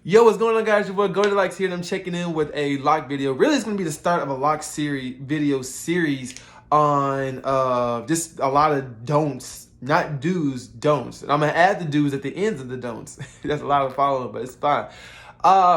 Yo, what's going on, guys? Your boy Locs here, and I'm checking in with a lock video. Really, it's going to be the start of a lock video series on just a lot of don'ts, not do's, don'ts. And I'm going to add the do's at the ends of the don'ts. That's a lot of following, but it's fine.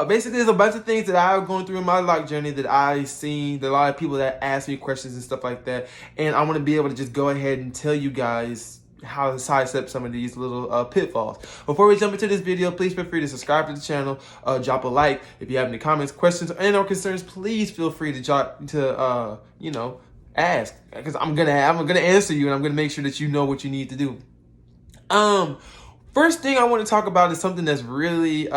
Basically, there's a bunch of things that I'm going through in my lock journey that I've seen, that a lot of people that ask me questions and stuff like that. And I want to be able to just go ahead and tell you guys how to sidestep some of these little pitfalls. Before we jump into this video, please feel free to subscribe to the channel, drop a like. If you have any comments, questions, and/or concerns, please feel free to ask, because I'm gonna answer you, and I'm gonna make sure that you know what you need to do. First thing I want to talk about is something that's really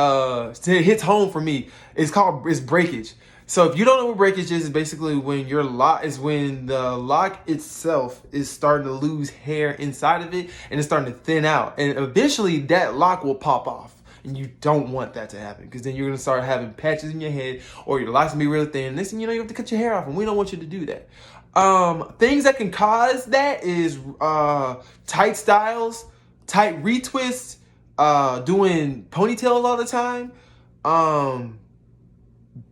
hits home for me. It's breakage. So if you don't know what breakage is, it's basically when the lock itself is starting to lose hair inside of it, and it's starting to thin out, and eventually that lock will pop off. And you don't want that to happen, because then you're going to start having patches in your head, or your locks will be real thin. And next thing you know, you have to cut your hair off, and we don't want you to do that. Things that can cause that is tight styles, tight retwists, doing ponytails all the time,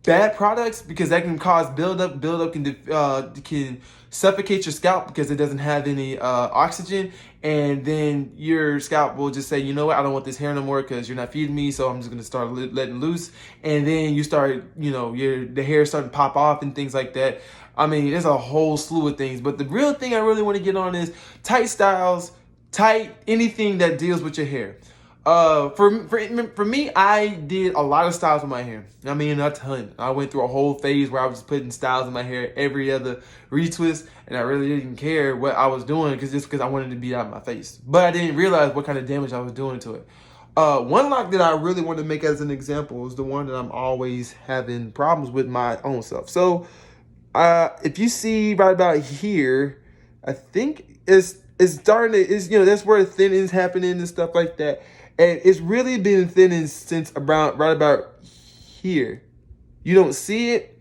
bad products, because that can cause buildup. Buildup can suffocate your scalp because it doesn't have any oxygen, and then your scalp will just say, you know what, I don't want this hair no more because you're not feeding me, so I'm just gonna start letting loose. And then you start, the hair starting to pop off and things like that. I mean, there's a whole slew of things, but the real thing I really want to get on is tight styles, tight anything that deals with your hair. For me, I did a lot of styles with my hair. I mean, a ton. I went through a whole phase where I was putting styles in my hair every other retwist, and I really didn't care what I was doing because I wanted to be out of my face. But I didn't realize what kind of damage I was doing to it. One lock that I really want to make as an example is the one that I'm always having problems with my own self. So, if you see right about here, I think it's starting to, that's where the thinning is happening and stuff like that. And it's really been thinning since right about here. You don't see it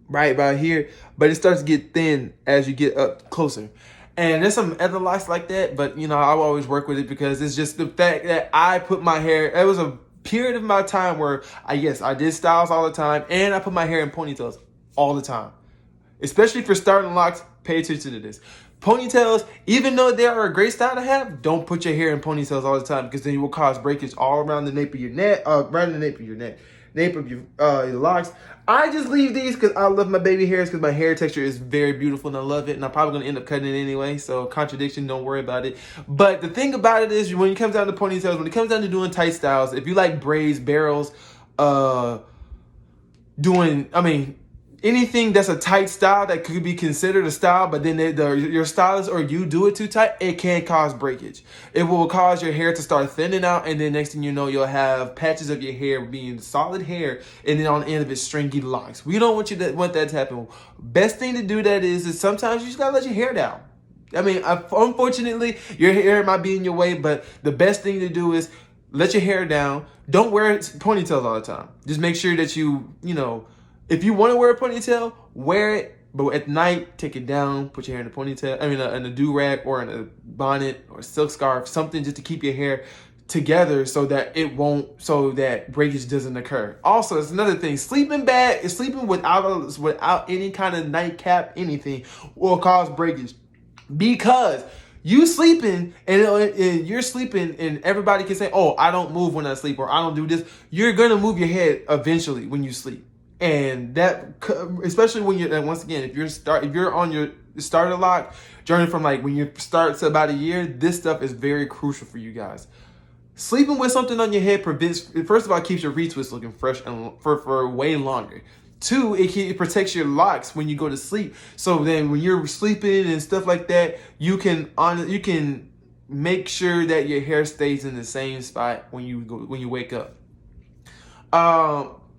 right about here, but it starts to get thin as you get up closer. And there's some other locks like that, but I always work with it because it's just the fact that I put my hair. It was a period of my time where I did styles all the time, and I put my hair in ponytails all the time. Especially for starting locks, pay attention to this. Ponytails, even though they are a great style to have, don't put your hair in ponytails all the time, because then you will cause breakage all around the nape of your neck, nape of your locks. I just leave these because I love my baby hairs, because my hair texture is very beautiful and I love it, and I'm probably going to end up cutting it anyway, so contradiction, don't worry about it. But the thing about it is, when it comes down to ponytails, when it comes down to doing tight styles, if you like braids, barrels, anything that's a tight style that could be considered a style, but then your stylist or you do it too tight, it can cause breakage. It will cause your hair to start thinning out, and then next thing you know, you'll have patches of your hair being solid hair, and then on the end of it, stringy locks. We don't want that to happen. Best thing to do that is sometimes you just gotta let your hair down. I mean, unfortunately, your hair might be in your way, but the best thing to do is let your hair down. Don't wear ponytails all the time. Just make sure that if you want to wear a ponytail, wear it, but at night, take it down, put your hair in a ponytail, in a do-rag or in a bonnet or a silk scarf, something just to keep your hair together so that breakage doesn't occur. Also, that's another thing. Sleeping without any kind of nightcap, anything, will cause breakage. Because you sleeping and you're sleeping, and everybody can say, oh, I don't move when I sleep, or I don't do this. You're going to move your head eventually when you sleep. And that, especially when once again, if you're on your starter lock journey from when you start to about a year, this stuff is very crucial for you guys. Sleeping with something on your head first of all, keeps your retwist looking fresh and for way longer. Two, it protects your locks when you go to sleep. So then when you're sleeping and stuff like that, you can make sure that your hair stays in the same spot when you wake up.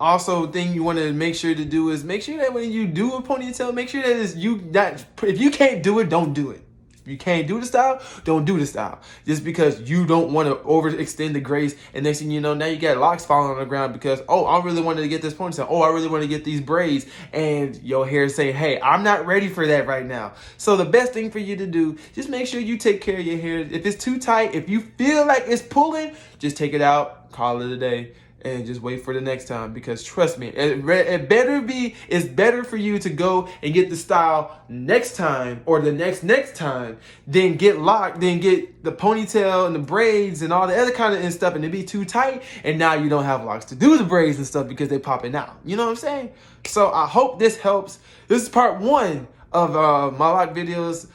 Also, thing you want to make sure to do is make sure that when you do a ponytail, make sure that if you can't do it, don't do it. If you can't do the style, don't do the style. Just because you don't want to overextend the grace, and next thing you know, now you got locks falling on the ground because, oh, I really wanted to get this ponytail. Oh, I really want to get these braids. And your hair is saying, hey, I'm not ready for that right now. So the best thing for you to do, just make sure you take care of your hair. If it's too tight, if you feel like it's pulling, just take it out, call it a day. and just wait for the next time, because trust me, it's better for you to go and get the style next time or the next time than get the ponytail and the braids and all the other kind of stuff and it be too tight, and now you don't have locks to do the braids and stuff because they popping out. You know what I'm saying? So I hope this helps. This is part 1 of my lock videos,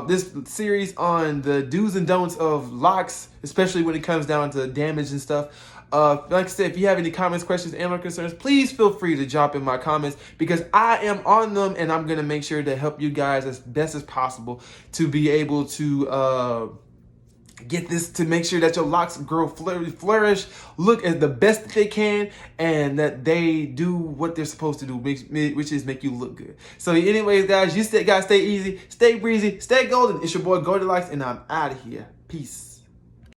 this series on the do's and don'ts of locks, especially when it comes down to damage and stuff. Like I said, if you have any comments, questions, and or concerns, please feel free to drop in my comments, because I am on them and I'm going to make sure to help you guys as best as possible to be able to get this, to make sure that your locks grow, flourish, look as the best that they can, and that they do what they're supposed to do, which is make you look good. So anyways, guys, stay easy, stay breezy, stay golden. It's your boy Goldilocks, and I'm out of here. Peace.